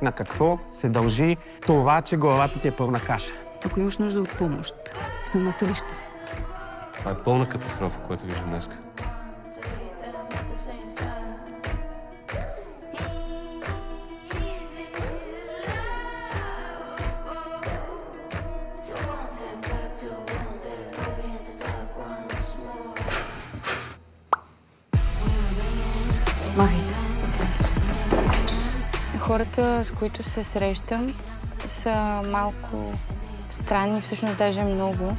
На какво се дължи това, че главата ти е пълна каша? Ако имаш нужда от помощ, съм на среща. Това е пълна катастрофа, което виждам днес. Махай се. Хората, с които се срещам, са малко странни, всъщност даже много.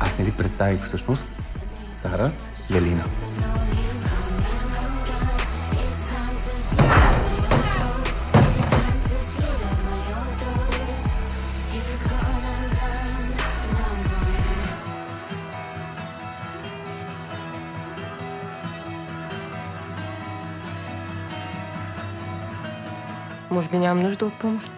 Аз не ви представих всъщност Сара и Алина. Може би нямам нужда от помощ.